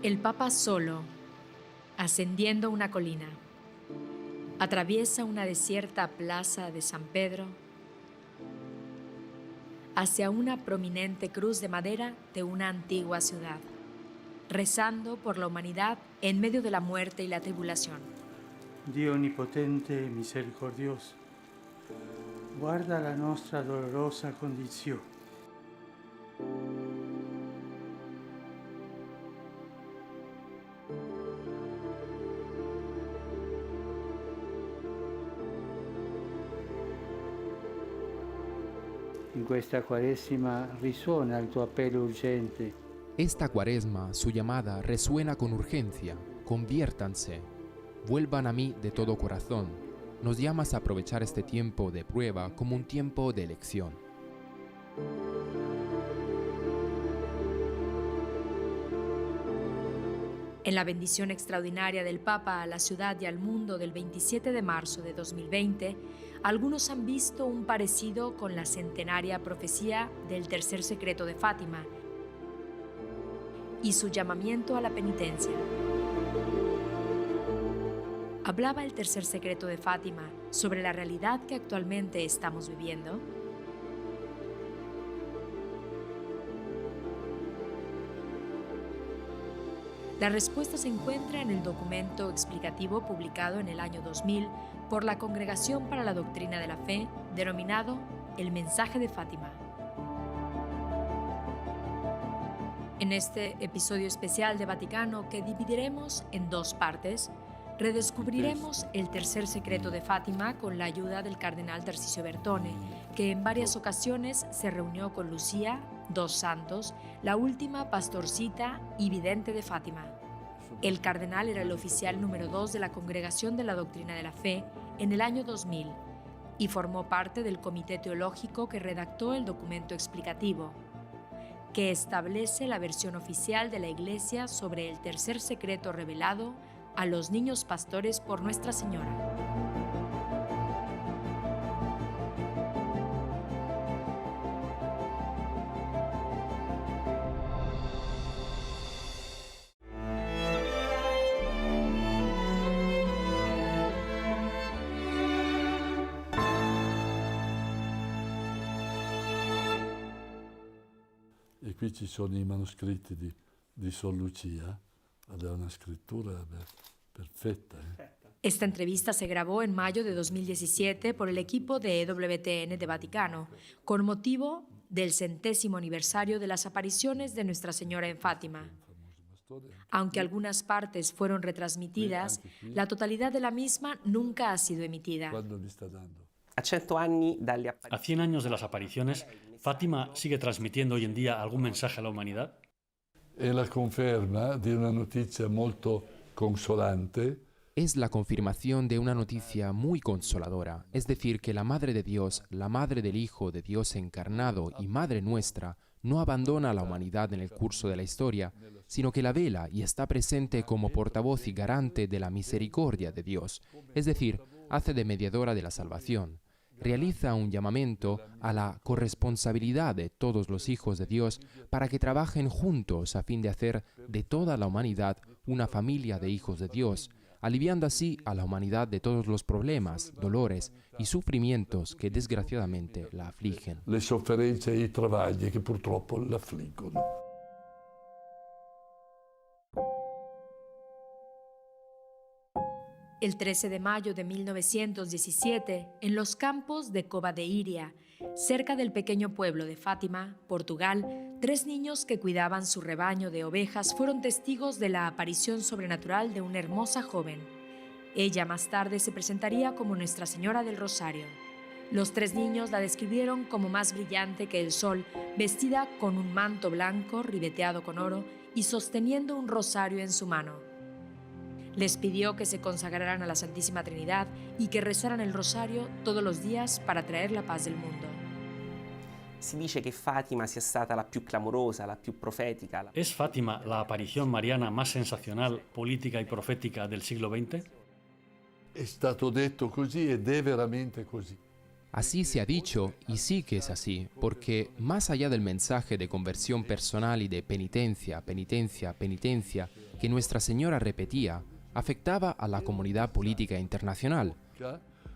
El Papa solo, ascendiendo una colina, atraviesa una desierta plaza de San Pedro hacia una prominente cruz de madera de una antigua ciudad, rezando por la humanidad en medio de la muerte y la tribulación. Dio onnipotente e misericordioso, guarda la nostra dolorosa condizione. In questa Quaresima risuona il tuo appello urgente. Esta cuaresma, su llamada resuena con urgencia. Conviértanse, vuelvan a mí de todo corazón. Nos llamas a aprovechar este tiempo de prueba como un tiempo de elección. En la bendición extraordinaria del Papa a la ciudad y al mundo del 27 de marzo de 2020, algunos han visto un parecido con la centenaria profecía del tercer secreto de Fátima y su llamamiento a la penitencia. ¿Hablaba el tercer secreto de Fátima sobre la realidad que actualmente estamos viviendo? La respuesta se encuentra en el documento explicativo publicado en el año 2000 por la Congregación para la Doctrina de la Fe, denominado El Mensaje de Fátima. En este episodio especial de Vaticano, que dividiremos en dos partes, redescubriremos el tercer secreto de Fátima con la ayuda del cardenal Tarcisio Bertone, que en varias ocasiones se reunió con Lucía, dos santos, la última pastorcita y vidente de Fátima. El cardenal era el oficial número 2 de la Congregación de la Doctrina de la Fe en el año 2000 y formó parte del comité teológico que redactó el documento explicativo, que establece la versión oficial de la Iglesia sobre el tercer secreto revelado a los niños pastores por Nuestra Señora. E qui ci sono i manoscritti di Sor Lucia, ed è una scrittura perfetta. Esta entrevista se grabó en mayo de 2017 por el equipo de EWTN de Vaticano, con motivo del 100º aniversario de las apariciones de Nuestra Señora en Fátima. Aunque algunas partes fueron retransmitidas, la totalidad de la misma nunca ha sido emitida. A 100 años de las apariciones, ¿Fátima sigue transmitiendo hoy en día algún mensaje a la humanidad? Es la conferma de una noticia molto consolante. Es la confirmación de una noticia muy consoladora, es decir, que la Madre de Dios, la Madre del Hijo de Dios encarnado y Madre nuestra, no abandona a la humanidad en el curso de la historia, sino que la vela y está presente como portavoz y garante de la misericordia de Dios, es decir, hace de mediadora de la salvación. Realiza un llamamiento a la corresponsabilidad de todos los hijos de Dios para que trabajen juntos a fin de hacer de toda la humanidad una familia de hijos de Dios, aliviando así a la humanidad de todos los problemas, dolores y sufrimientos que desgraciadamente la afligen. Le sofferenze e i travagli che purtroppo la affliggono. El 13 de mayo de 1917, en los campos de Cova de Iria, cerca del pequeño pueblo de Fátima, Portugal, 3 niños que cuidaban su rebaño de ovejas fueron testigos de la aparición sobrenatural de una hermosa joven. Ella más tarde se presentaría como Nuestra Señora del Rosario. Los 3 niños la describieron como más brillante que el sol, vestida con un manto blanco ribeteado con oro y sosteniendo un rosario en su mano. Les pidió que se consagraran a la Santísima Trinidad y que rezaran el rosario todos los días para traer la paz del mundo. Si dice que Fátima sia stata la più clamorosa, la più profetica. ¿Es Fátima la aparición mariana más sensacional, política y profética del siglo XX? È stato detto così ed è veramente così. Así se ha dicho y sí que es así, porque más allá del mensaje de conversión personal y de penitencia, penitencia, penitencia que Nuestra Señora repetía, afectaba a la comunidad política internacional.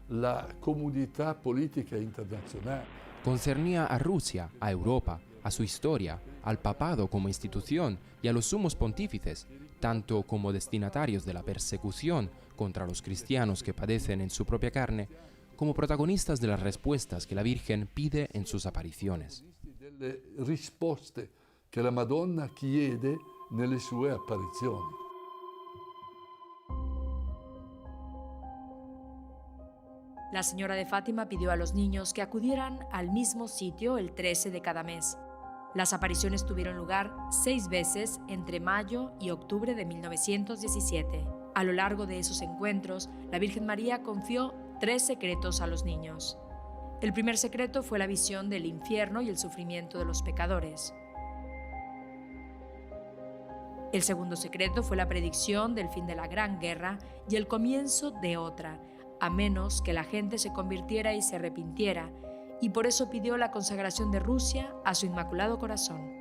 La comunidad política internacional. Concernía a Rusia, a Europa, a su historia, al papado como institución y a los sumos pontífices, tanto como destinatarios de la persecución contra los cristianos que padecen en su propia carne, como protagonistas de las respuestas que la Virgen pide en sus apariciones. Delle risposte che la Madonna chiede nelle sue apparizioni. La señora de Fátima pidió a los niños que acudieran al mismo sitio el 13 de cada mes. Las apariciones tuvieron lugar 6 veces entre mayo y octubre de 1917. A lo largo de esos encuentros, la Virgen María confió 3 secretos a los niños. El primer secreto fue la visión del infierno y el sufrimiento de los pecadores. El segundo secreto fue la predicción del fin de la Gran Guerra y el comienzo de otra, a menos que la gente se convirtiera y se arrepintiera, y por eso pidió la consagración de Rusia a su Inmaculado Corazón.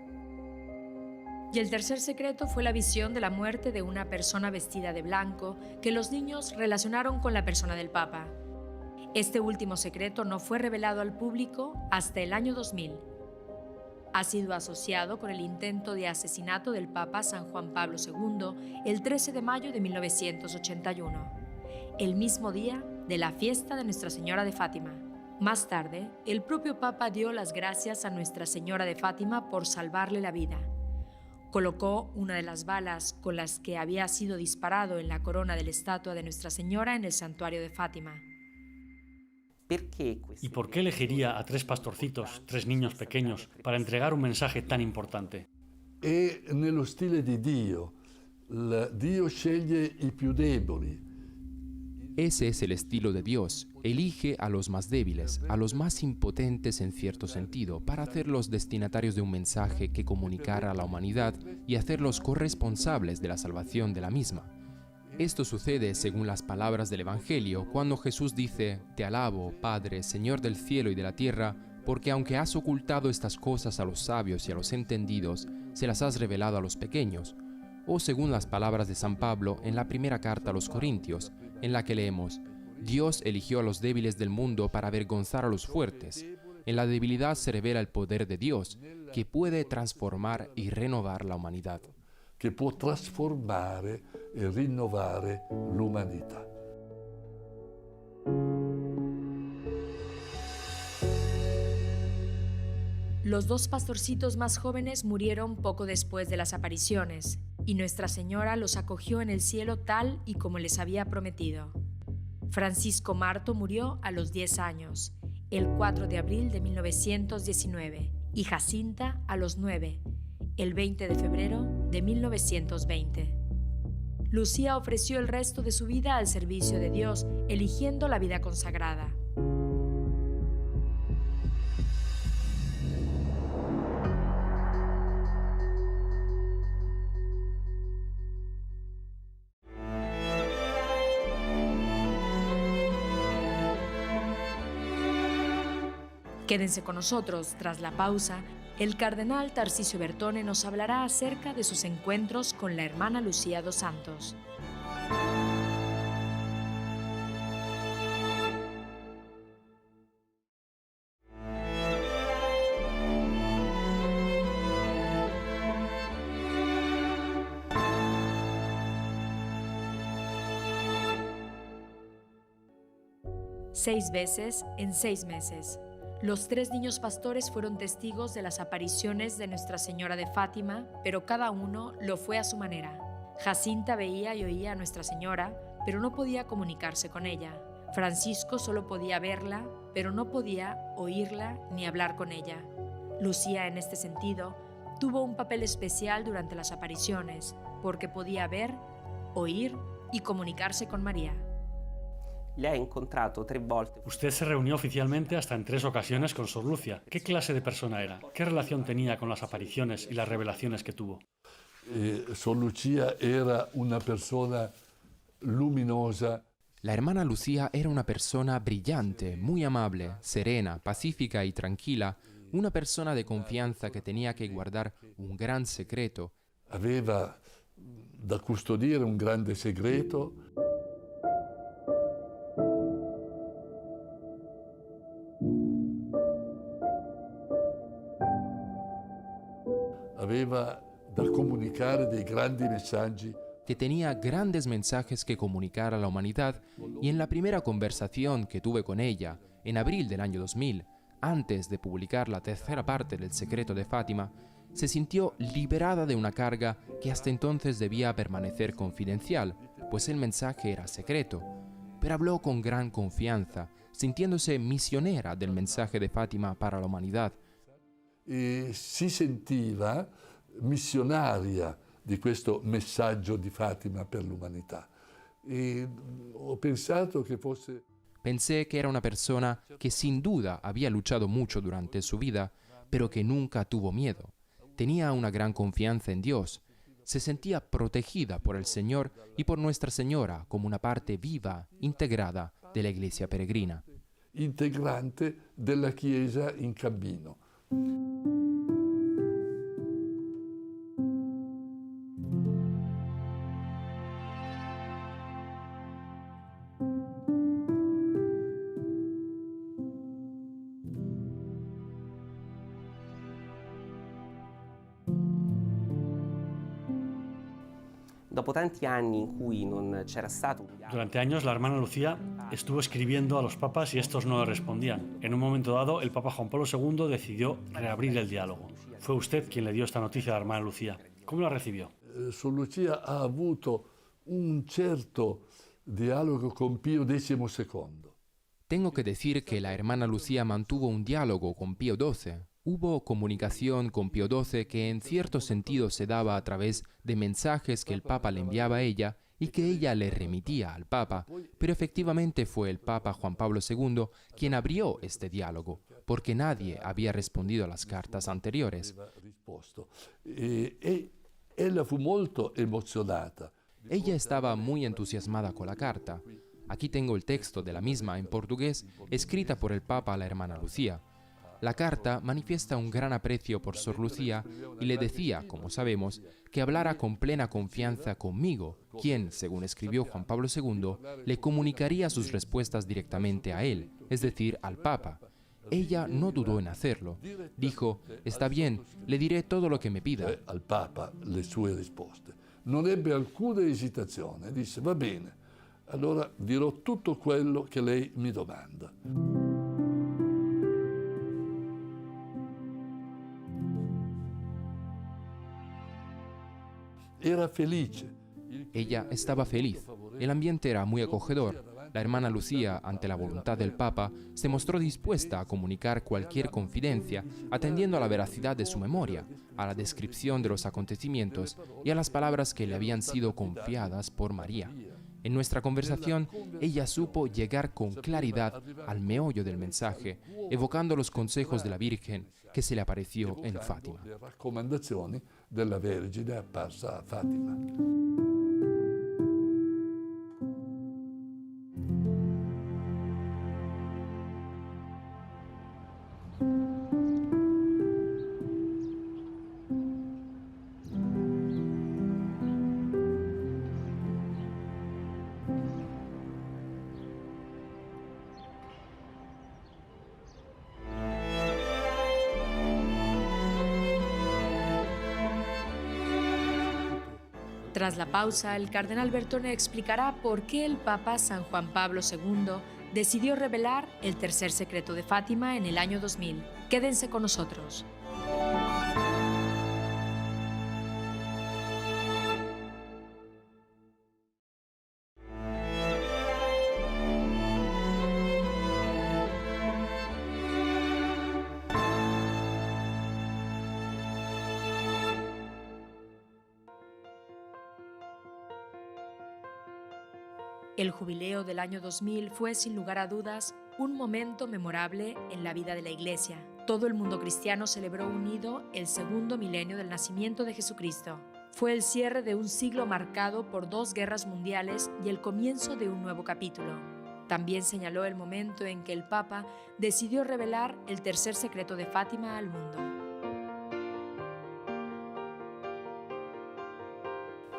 Y el tercer secreto fue la visión de la muerte de una persona vestida de blanco que los niños relacionaron con la persona del Papa. Este último secreto no fue revelado al público hasta el año 2000. Ha sido asociado con el intento de asesinato del Papa San Juan Pablo II el 13 de mayo de 1981, el mismo día de la fiesta de Nuestra Señora de Fátima. Más tarde, el propio Papa dio las gracias a Nuestra Señora de Fátima por salvarle la vida. Colocó una de las balas con las que había sido disparado en la corona de la estatua de Nuestra Señora en el santuario de Fátima. ¿Y por qué elegiría a 3 pastorcitos, 3 niños pequeños, para entregar un mensaje tan importante? E nello stile di Dio, Dio sceglie i più deboli. Ese es el estilo de Dios. Elige a los más débiles, a los más impotentes en cierto sentido, para hacerlos destinatarios de un mensaje que comunicar a la humanidad y hacerlos corresponsables de la salvación de la misma. Esto sucede según las palabras del Evangelio, cuando Jesús dice: «Te alabo, Padre, Señor del cielo y de la tierra, porque aunque has ocultado estas cosas a los sabios y a los entendidos, se las has revelado a los pequeños». O según las palabras de San Pablo en la primera carta a los Corintios, en la que leemos: «Dios eligió a los débiles del mundo para avergonzar a los fuertes. En la debilidad se revela el poder de Dios, que puede transformar y renovar la humanidad». Che può trasformare e rinnovare l'umanità. Los 2 pastorcitos más jóvenes murieron poco después de las apariciones, y Nuestra Señora los acogió en el cielo tal y como les había prometido. Francisco Marto murió a los 10 años, el 4 de abril de 1919, y Jacinta a los 9, el 20 de febrero de 1920. Lucía ofreció el resto de su vida al servicio de Dios, eligiendo la vida consagrada. Quédense con nosotros. Tras la pausa, el cardenal Tarcisio Bertone nos hablará acerca de sus encuentros con la hermana Lucía dos Santos. Seis veces en 6 meses. Los 3 niños pastores fueron testigos de las apariciones de Nuestra Señora de Fátima, pero cada uno lo fue a su manera. Jacinta veía y oía a Nuestra Señora, pero no podía comunicarse con ella. Francisco solo podía verla, pero no podía oírla ni hablar con ella. Lucía, en este sentido, tuvo un papel especial durante las apariciones, porque podía ver, oír y comunicarse con María. Usted se reunió oficialmente hasta en 3 ocasiones con Sor Lucia. ¿Qué clase de persona era? ¿Qué relación tenía con las apariciones y las revelaciones que tuvo? Sor Lucia era una persona luminosa. La hermana Lucía era una persona brillante, muy amable, serena, pacífica y tranquila, una persona de confianza que tenía que guardar un gran secreto. Aveva da custodire un grande segreto. Aveva da comunicare dei grandi messaggi. Que tenía grandes mensajes que comunicar a la humanidad, y en la primera conversación que tuve con ella, en abril del año 2000, antes de publicar la tercera parte del Secreto de Fátima, se sintió liberada de una carga que hasta entonces debía permanecer confidencial, pues el mensaje era secreto, pero habló con gran confianza, sintiéndose misionera del mensaje de Fátima para la humanidad. E si sentiva missionaria di questo messaggio di Fatima per l'umanità. E ho pensato che fosse... Pensé que era una persona que sin duda había luchado mucho durante su vida, pero que nunca tuvo miedo. Tenía una gran confianza en Dios. Se sentía protegida por el Señor y por Nuestra Señora como una parte viva, integrada de la Iglesia peregrina. Integrante della Chiesa in cammino. Durante años, la hermana Lucía estuvo escribiendo a los papas y estos no le respondían. En un momento dado, el Papa Juan Pablo II decidió reabrir el diálogo. Fue usted quien le dio esta noticia a la hermana Lucía. ¿Cómo la recibió? Sor Lucia ha avuto un certo dialogo con Pío XII. Tengo que decir que la hermana Lucía mantuvo un diálogo con Pío XII. Hubo comunicación con Pío XII que en cierto sentido se daba a través de mensajes que el Papa le enviaba a ella y que ella le remitía al Papa, pero efectivamente fue el Papa Juan Pablo II quien abrió este diálogo, porque nadie había respondido a las cartas anteriores. Ella fu molto emozionata. Ella estaba muy entusiasmada con la carta. Aquí tengo el texto de la misma en portugués, escrita por el Papa a la hermana Lucía. La carta manifiesta un gran aprecio por Sor Lucía y le decía, como sabemos, que hablara con plena confianza conmigo, quien, según escribió Juan Pablo II, le comunicaría sus respuestas directamente a él, es decir, al Papa. Ella no dudó en hacerlo. Dijo, está bien, le diré todo lo que me pida. Al Papa le sue risposte. Non ebbe alcuna esitazione, disse, va bene, allora dirò tutto quello che lei mi domanda. Era felice. Ella estaba feliz. El ambiente era muy acogedor. La hermana Lucía, ante la voluntad del Papa, se mostró dispuesta a comunicar cualquier confidencia, atendiendo a la veracidad de su memoria, a la descripción de los acontecimientos y a las palabras que le habían sido confiadas por María. En nuestra conversación, ella supo llegar con claridad al meollo del mensaje, evocando los consejos de la Virgen que se le apareció en Fátima. Le raccomandazioni della Vergine apparsa a Fatima. Tras la pausa, el cardenal Bertone explicará por qué el Papa San Juan Pablo II decidió revelar el tercer secreto de Fátima en el año 2000. Quédense con nosotros. El jubileo del año 2000 fue, sin lugar a dudas, un momento memorable en la vida de la Iglesia. Todo el mundo cristiano celebró unido el segundo milenio del nacimiento de Jesucristo. Fue el cierre de un siglo marcado por 2 guerras mundiales y el comienzo de un nuevo capítulo. También señaló el momento en que el Papa decidió revelar el tercer secreto de Fátima al mundo.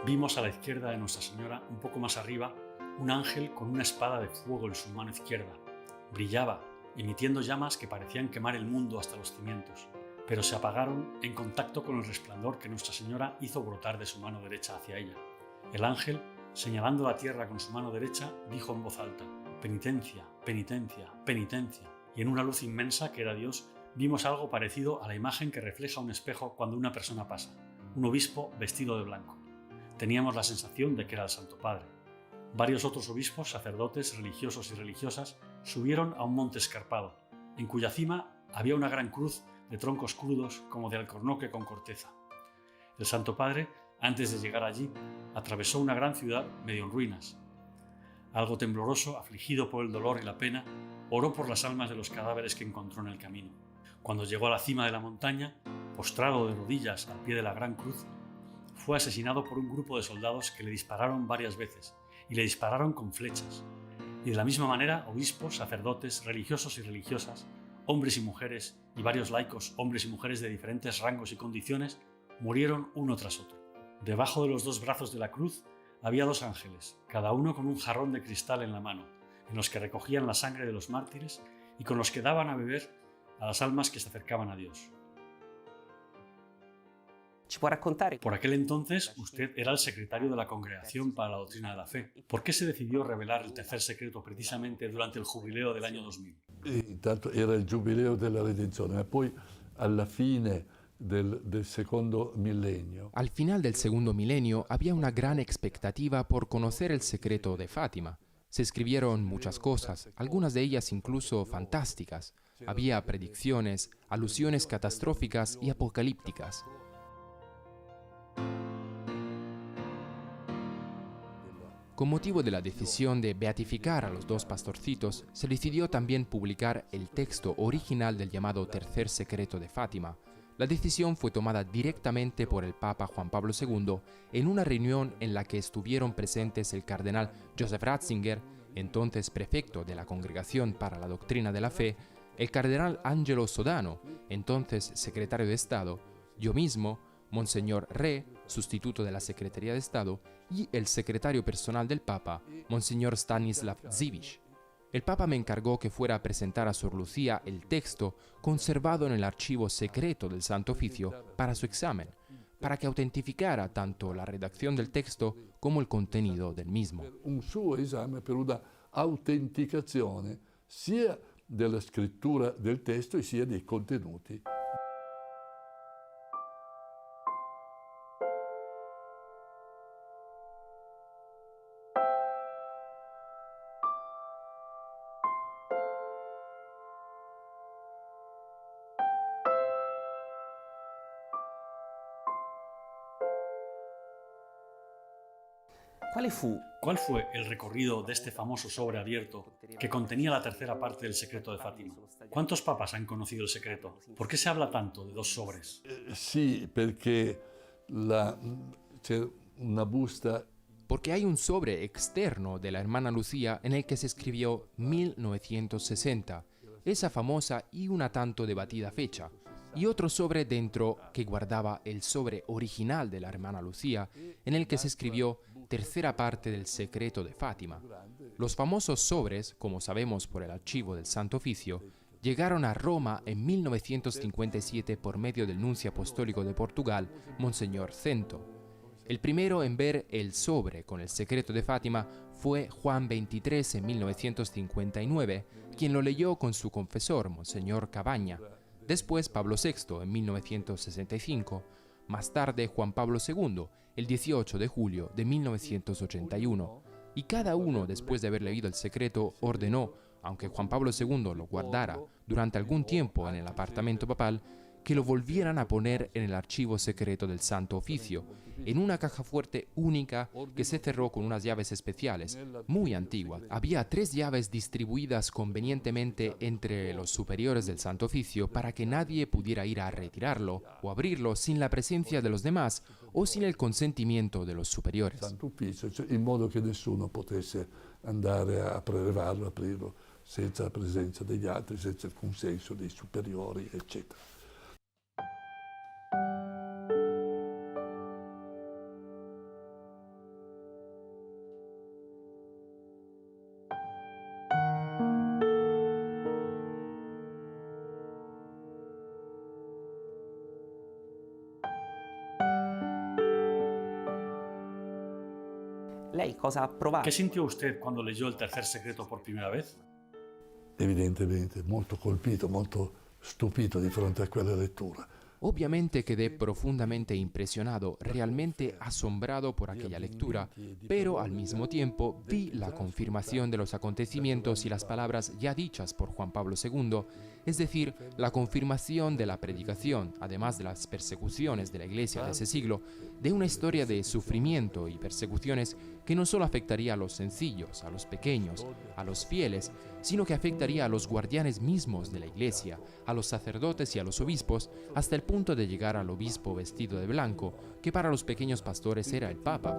Vimos a la izquierda de Nuestra Señora, un poco más arriba, un ángel con una espada de fuego en su mano izquierda. Brillaba, emitiendo llamas que parecían quemar el mundo hasta los cimientos, pero se apagaron en contacto con el resplandor que Nuestra Señora hizo brotar de su mano derecha hacia ella. El ángel, señalando la tierra con su mano derecha, dijo en voz alta: «Penitencia, penitencia, penitencia». Y en una luz inmensa, que era Dios, vimos algo parecido a la imagen que refleja un espejo cuando una persona pasa, un obispo vestido de blanco. Teníamos la sensación de que era el Santo Padre. Varios otros obispos, sacerdotes, religiosos y religiosas subieron a un monte escarpado, en cuya cima había una gran cruz de troncos crudos como de alcornoque con corteza. El Santo Padre, antes de llegar allí, atravesó una gran ciudad medio en ruinas. Algo tembloroso, afligido por el dolor y la pena, oró por las almas de los cadáveres que encontró en el camino. Cuando llegó a la cima de la montaña, postrado de rodillas al pie de la gran cruz, fue asesinado por un grupo de soldados que le dispararon varias veces, y le dispararon con flechas. Y de la misma manera, obispos, sacerdotes, religiosos y religiosas, hombres y mujeres, y varios laicos, hombres y mujeres de diferentes rangos y condiciones, murieron uno tras otro. Debajo de los 2 brazos de la cruz había 2 ángeles, cada uno con un jarrón de cristal en la mano, en los que recogían la sangre de los mártires y con los que daban a beber a las almas que se acercaban a Dios. Por aquel entonces, usted era el secretario de la Congregación para la Doctrina de la Fe. ¿Por qué se decidió revelar el tercer secreto precisamente durante el jubileo del año 2000? Intanto era il giubileo della redenzione, ma poi alla fine del secondo millennio. Al final del segundo milenio había una gran expectativa por conocer el secreto de Fátima. Se escribieron muchas cosas, algunas de ellas incluso fantásticas. Había predicciones, alusiones catastróficas y apocalípticas. Con motivo de la decisión de beatificar a los 2 pastorcitos, se decidió también publicar el texto original del llamado Tercer Secreto de Fátima. La decisión fue tomada directamente por el Papa Juan Pablo II en una reunión en la que estuvieron presentes el cardenal Joseph Ratzinger, entonces prefecto de la Congregación para la Doctrina de la Fe, el cardenal Angelo Sodano, entonces secretario de Estado, yo mismo, Monseñor Re, sustituto de la Secretaría de Estado, y el secretario personal del Papa, Monseñor Stanislav Dziwisz. El Papa me encargó que fuera a presentar a Sor Lucía el texto conservado en el archivo secreto del Santo Oficio para su examen, para que autentificara tanto la redacción del texto como el contenido del mismo. Un suo esame per una autenticazione sia della scrittura del testo e sia dei contenuti. ¿Cuál fue el recorrido de este famoso sobre abierto que contenía la tercera parte del secreto de Fátima? ¿Cuántos papas han conocido el secreto? ¿Por qué se habla tanto de 2 sobres? Sì, perché c'è una busta. Porque hay un sobre externo de la hermana Lucía en el que se escribió 1960, esa famosa y una tanto debatida fecha, y otro sobre dentro que guardaba el sobre original de la hermana Lucía, en el que se escribió tercera parte del secreto de Fátima. Los famosos sobres, como sabemos por el archivo del Santo Oficio, llegaron a Roma en 1957 por medio del nuncio apostólico de Portugal, Monseñor Cento. El primero en ver el sobre con el secreto de Fátima fue Juan XXIII en 1959, quien lo leyó con su confesor, Monseñor Cabaña. Después Pablo VI en 1965, más tarde Juan Pablo II el 18 de julio de 1981, y cada uno después de haber leído el secreto ordenó, aunque Juan Pablo II lo guardara durante algún tiempo en el apartamento papal, que lo volvieran a poner en el archivo secreto del Santo Oficio, en una caja fuerte única que se cerró con unas llaves especiales, muy antigua. Había 3 llaves distribuidas convenientemente entre los superiores del Santo Oficio para que nadie pudiera ir a retirarlo o abrirlo sin la presencia de los demás o sin il consentimento de los superiores. Santo Ufficio, cioè in modo che nessuno potesse andare a prelevarlo, aprirlo, senza la presenza degli altri, senza il consenso dei superiori, eccetera. ¿Qué sintió usted cuando leyó el tercer secreto por primera vez? Evidentemente molto colpito, molto stupito di fronte a quella lettura. Obviamente quedé profundamente impresionado, realmente asombrado por aquella lectura, pero al mismo tiempo vi la confirmación de los acontecimientos y las palabras ya dichas por Juan Pablo II, es decir, la confirmación de la predicación, además de las persecuciones de la Iglesia de ese siglo, de una historia de sufrimiento y persecuciones que no solo afectaría a los sencillos, a los pequeños, a los fieles, sino que afectaría a los guardianes mismos de la Iglesia, a los sacerdotes y a los obispos, hasta el punto de llegar al obispo vestido de blanco, que para los pequeños pastores era el Papa.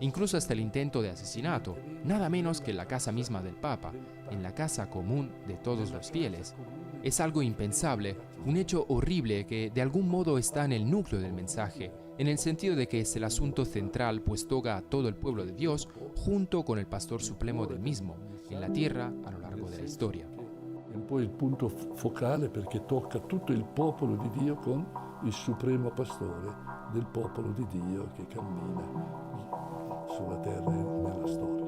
Incluso hasta el intento de asesinato, nada menos que en la casa misma del Papa, en la casa común de todos los fieles. Es algo impensable, un hecho horrible que de algún modo está en el núcleo del mensaje, en el sentido de que es el asunto central pues toca a todo el pueblo de Dios junto con el pastor supremo del mismo, en la tierra a lo largo de la historia. È poi il punto focale perché tocca tutto il popolo di Dio con il supremo pastore del popolo di Dio che cammina sulla terra e nella storia.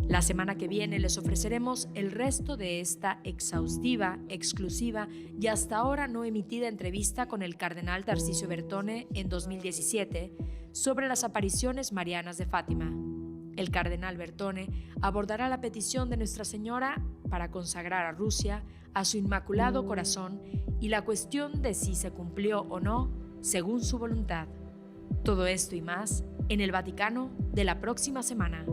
La semana que viene les ofreceremos el resto de esta exhaustiva, exclusiva y hasta ahora no emitida entrevista con el cardenal Tarcisio Bertone en 2017 sobre las apariciones marianas de Fátima. El cardenal Bertone abordará la petición de Nuestra Señora para consagrar a Rusia a su Inmaculado Corazón y la cuestión de si se cumplió o no según su voluntad. Todo esto y más en el Vaticano de la próxima semana.